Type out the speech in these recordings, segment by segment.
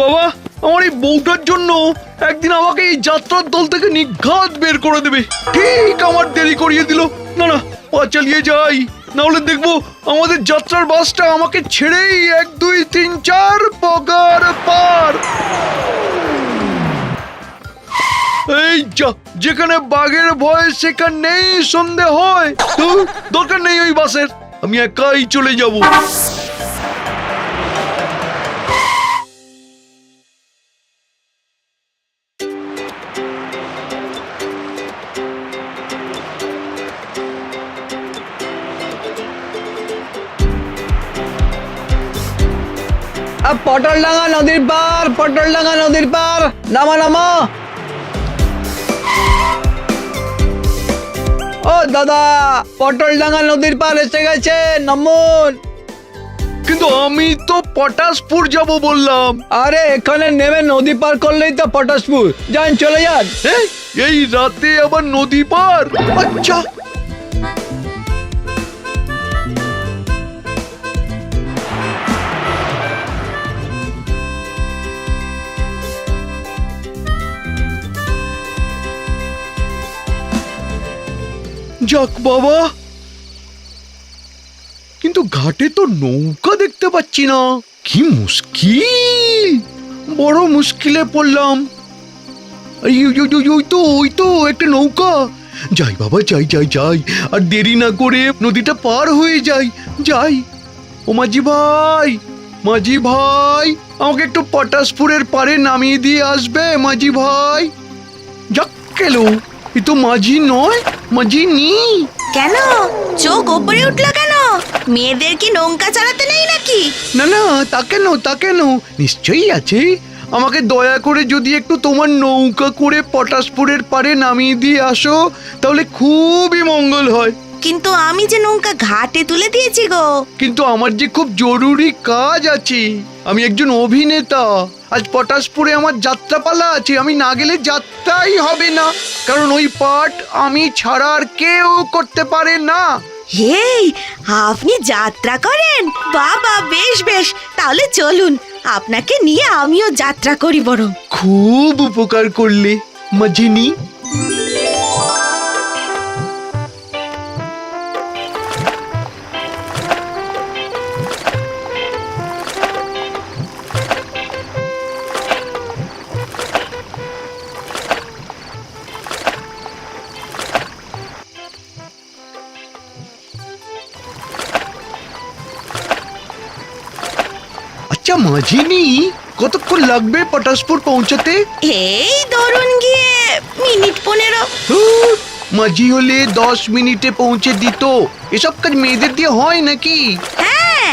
বাবা, আমার এই বউটার জন্য একদিন আমাকে এই যাত্রার দল থেকে নিঘাত বের করে দেবে। ঠিক আমার দেরি করিয়ে দিল। না না, পা চালিয়ে যাই, না হলে দেখবো আমাদের যাত্রার বাসটা আমাকে ছেড়েই 1 2 3 4 পগার পার। এই যা, যেখানে বাঘের ভয় সেখানেই সন্দেহ হয়। দরকার নেই ওই বাসের, আমি একাই চলে যাব। পটলডাঙ্গা নদীর পার, পটলডাঙ্গা নদীর পার, নামা নামা। ও দাদা, পটলডাঙ্গা নদীর পার এসে গেছে, নামুন। কিন্তু আমি তো পটাশপুর যাব বললাম। আরে এখানে নেমে নদী পার করলেই তো পটাশপুর। যান, চলে যান। এই রাতে আবার নদী পার? আচ্ছা, যাক বাবা, কিন্তু ঘাটে তো নৌকা দেখতে পাচ্ছি না। কি মুশকিল, বড় মুশকিলে পড়লাম। ওই তো একটা নৌকা। যাই বাবা, যাই যাই যাই, আর দেরি না করে নদীটা পার হয়ে যাই। ও মাঝি ভাই, মাঝি ভাই, আমাকে একটু পটাশপুরের পারে নামিয়ে দিয়ে আসবে মাঝি ভাই। যাক কেলো, এ তো মাঝি নয়, মাঝি নি। কেন চোখ ওপরে উঠলো কেন? মেয়েদের কি নৌকা চালাতে নেই নাকি? না না, তা কেন, নিশ্চয়ই আছে। আমাকে দয়া করে যদি একটু তোমার নৌকা করে পটাশপুরের পারে নামিয়ে দিয়ে আসো, তাহলে খুবই মঙ্গল হয়। কিন্তু আমি যে নৌকা ঘাটে তুলে দিয়েছি গো। কিন্তু আমার যে খুব জরুরি কাজ আছে। আমি একজন অভিনেতা, আজ পটাশপুরে আমার যাত্রাপালা আছে। আমি না গেলে যাত্রাই হবে না, কারণ ওই পাঠ আমি ছাড়া আর কেউ করতে পারে না। এই, আপনি যাত্রা করেন? বাবা, বেশ বেশ, তাহলে চলুন, আপনাকে নিয়ে আমিও যাত্রা করি বরং। খুব উপকার করলে মাঝিনি। আচ্ছা মাঝিনি, কতক্ষণ লাগবে পটাশপুর পৌঁছাতে? এই ধরুন গিয়ে মিনিট 15। মাঝি হলে 10 মিনিটে পৌঁছে দিত। এসব কাজ মেয়েদের দিয়ে হয় নাকি? হ্যাঁ,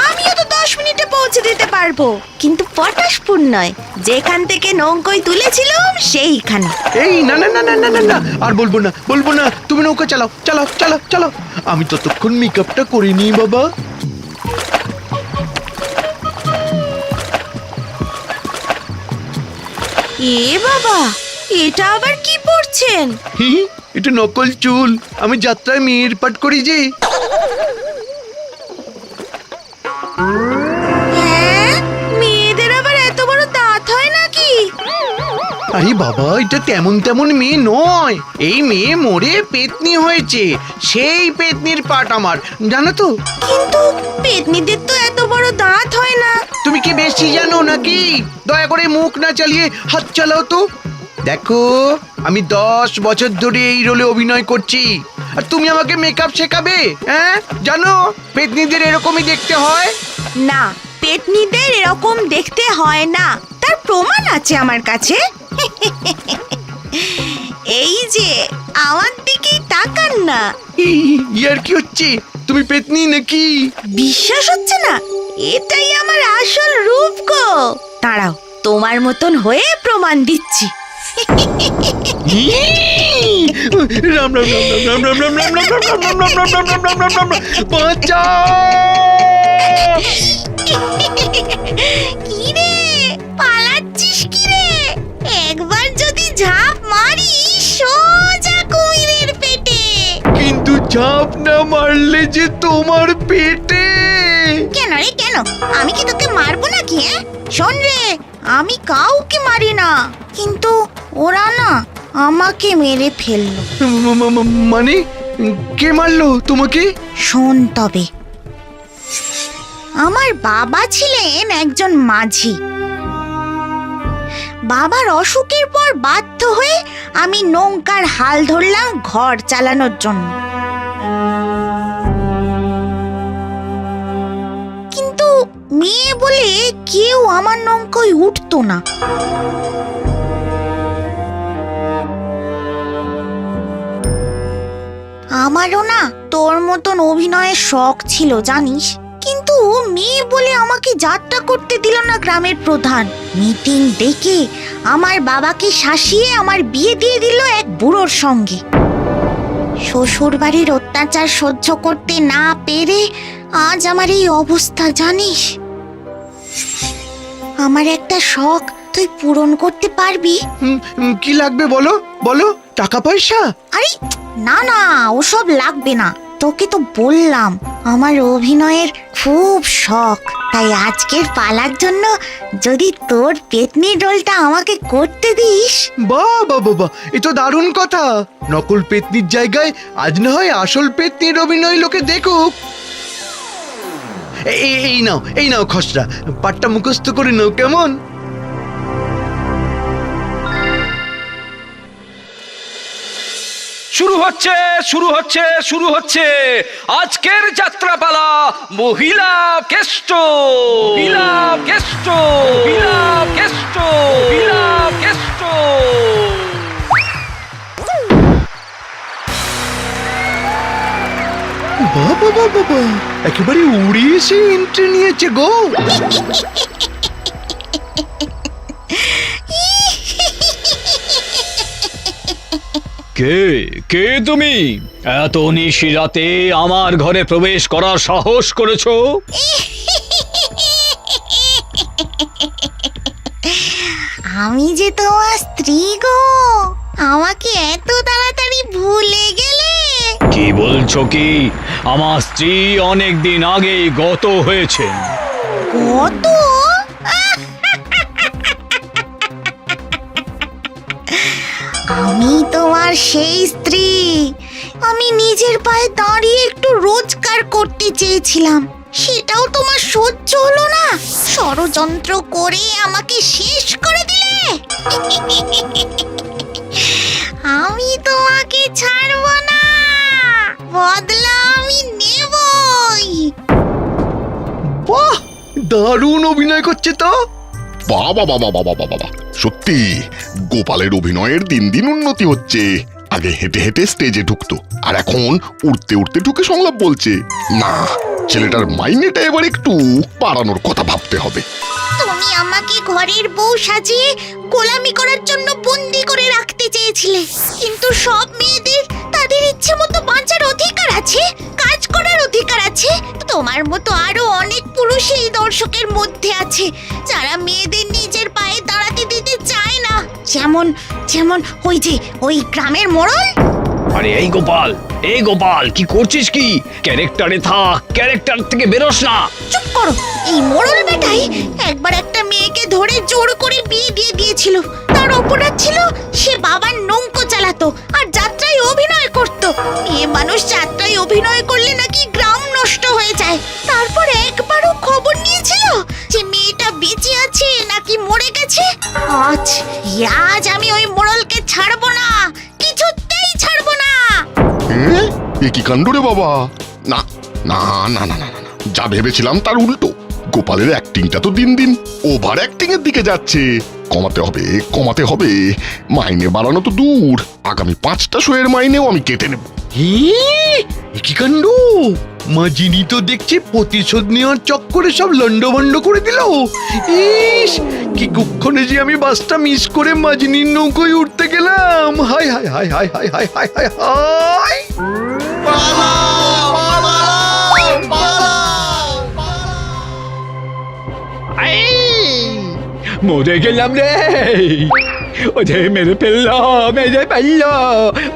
আমিও তো 10 মিনিটে পৌঁছে দিতে পারবো, কিন্তু পটাশপুর নয়, যেখান থেকে নৌকোয় তুলেছিলাম সেইখানে। এই না না না না না না না, আর বলবো না, তুমি নৌকা চালাও চালাও চালাও চালাও। আমি ততক্ষণ মেকআপটা করে নিই বাবা। এ বাবা, এটা আবার কি পড়ছেন? এটা নকল চুল, আমি যাত্রায় মেয়ের পাঠ করি যে। হ্যাঁ, মেয়েদের আবার এত বড় দাঁত হয় নাকি? আরে বাবা, এটা তেমন মেয়ে নয়। এই মেয়ে মরে পেতনি হয়েছে, সেই পেতনির পাঠ আমার, জানো তো? কিন্তু পেতনিদের তো এত বড় দাঁত হয় না। তুমি কি বেশি জানো নাকি? দয়া করে মুখ না চালিয়ে হাত চালাও তো। দেখো, আমি 10 বছর ধরে এই রোলে অভিনয় করছি, আর তুমি আমাকে মেকআপ শেখাবে? হ্যাঁ, জানো পেতনিদের এরকমই দেখতে হয়। না, পেতনিদের এরকম দেখতে হয় না, তার প্রমাণ আছে আমার কাছে। এই যে, আমার দিকেই তাকান না। ইয়ার কি হচ্ছে? তুমি পেতনি নাকি? বিশ্বাস হচ্ছে না? এটাই আমার আসল রূপ গো। দাঁড়াও, তোমার মতন হয়ে প্রমাণ দিচ্ছি। রাম রাম রাম রাম রাম রাম রাম রাম রাম রাম রাম রাম রাম রাম রাম রাম রাম রাম, বাঁচাও! কি রে, পালাচ্ছিস কি রে? একবার যদি ঝাঁপ মারি সোজা কুমিরের পেটে। কিন্তু ঝাঁপ না মারলে যে তোমার পেটে। কেন রে, কেন? আমি কি তোকে মারবো নাকি? শোন রে, আমি কাউকে মারি না, কিন্তু ওরা না আমাকে মেরে ফেললো। মানে কে মারলো তোমাকে? শোন তবে, আমার বাবা ছিলেন একজন মাঝি। বাবার অসুখের পর বাধ্য হয়ে আমি নৌকার হাল ধরলাম ঘর চালানোর জন্য। কিন্তু মেয়ে বলে কেউ আমার নৌকায় উঠতো না। আমারও না তোর মতন অভিনয়ের শখ ছিল জানিস, কিন্তু মেয়ে বলে আমাকে যাত্রা করতে দিল না গ্রামের প্রধান। মিটিং ডেকে আমার বাবাকে শাসিয়ে আমার বিয়ে দিয়ে দিল এক বুড়োর সঙ্গে। শ্বশুর বাড়ির অত্যাচার সহ্য করতে না পেরে আজ আমার এই অবস্থা জানিস। আমার একটা শখ তুই পূরণ করতে পারবি? কি লাগবে বলো বলো, টাকা পয়সা? আরে না না, ওসব লাগবে না। তোকে তো বললাম আমার অভিনয়ের খুব শখ, তাই আজকের পালার জন্য যদি তোর পেতনি রোলটা আমাকে করতে দিস। বাহ বাহ বাহ বাহ, এ তো দারুণ কথা। নকল পেতনির জায়গায় আজ না হয় আসল পেতনির অভিনয় লোকে দেখুক। এই নাও খসড়া, পাটটা মুখস্থ করে নাও কেমন? শুরু হচ্ছে আজকের যাত্রাপালা মহিলা কেষ্ট। বাবা বাবা বাবা, একেবারে উড়িয়ে এসে এন্ট্রি নিয়েছে গো। কে তুমি? এত নিশি রাতে আমার ঘরে প্রবেশ করার সাহস করেছো? আমি যে তোমার স্ত্রী গো, আমাকে এত তাড়াতাড়ি ভুলে গেলে? কি বলছো কি? আমার স্ত্রী অনেক দিন আগেই গত হয়েছেন। কত? আমি তোমার সেই স্ত্রী। আমি নিজের পায়ে দাঁড়িয়ে একটু রোজগার করতে চেয়েছিলাম, সেটাও তোমার সহ্য হলো না। ষড়যন্ত্র করে আমাকে শেষ করে দিলে। আমি তোমাকে ছাড়বো না, বদলা আমি নেবই। বাহ, দারুণ অভিনয় করছে তো। বাবা বাবা বাবা বাবা, সত্যি গোপালের অভিনয়ের দিন দিন উন্নতি হচ্ছে। আগে হেঁটে হেঁটে স্টেজে ঢুকতো, আর এখন উঠতে উঠতে ঢুকে সংলাপ বলছে। না, ছেলেটার মাইনেটা এবার একটু বাড়ানোর কথা ভাবতে হবে। তুমি আমাকে ঘরের বউ সাজিয়ে গোলামি করার জন্য বন্দি করে রাখতে চেয়েছিলে, কিন্তু সব মেয়েদের তাদের ইচ্ছে মতো বাঁচার অধিকার আছে, কাজ করার অধিকার আছে। তোমার মতো আরো অনেক পুরুষ এই দর্শকের মধ্যে আছে যারা মেয়েদের নিজের পায়ে দাঁড়াতে দিতে চায় না। যেমন যেমন ওই গ্রামের মোড়ল। আরে এই গোপাল কি করছিস? কি ক্যারেক্টারে থাক, ক্যারেক্টার থেকে বেরোস না। চুপ করো। এই মোড়ল বেটাই একবার একটা মেয়েকে ধরে জোর করে বিয়ে দিয়ে দিয়েছিল। তার অপরাধ ছিল সে বাবার নৌকো চালাতো আর যাত্রায় অভিনয় করত। মেয়ে মানুষ যাত্রায় অভিনয় করলে নাকি গ্রাম নষ্ট হয়ে যায়। তারপর একবারও খবর নিয়েছিল যে মেয়েটা বেঁচে আছে নাকি মরে গেছে। আজ আমি ওই মোড়লকে ছাড়বো না, কিছুতেই ছাড়বো না। এ কি কাণ্ড রে বাবা! না না না না না না, যা ভেবেছিলাম তার উল্টো। গোপালের অ্যাক্টিংটা তো দিন দিন ওভার অ্যাক্টিং এর দিকে যাচ্ছে। কমাতে হবে। মাইনে বাড়ানো তো দূর, আগামী 5টা শোয়ের মাইনেও আমি কেটে নেব। কি কাণ্ড! মাজিনি তো দেখছি প্রতিশোধ নেওয়ার চক্করে সব লন্ডভন্ড করে দিল। ইস, কি কুক্ষণে যে আমি বাসটা মিস করে মাজিনির নৌকোয় উঠতে গেলাম। High high high high high high high high high! মরে গেলাম রে। ওদের মেরে ফেললো,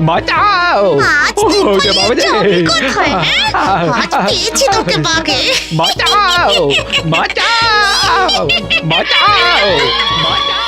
বাঁচাও। আজ থেকে যাবি কোথায়, হ্যাঁ? আজ পেয়েছি তোকে বাগে। বাঁচাও বাঁচাও বাঁচাও বাঁচাও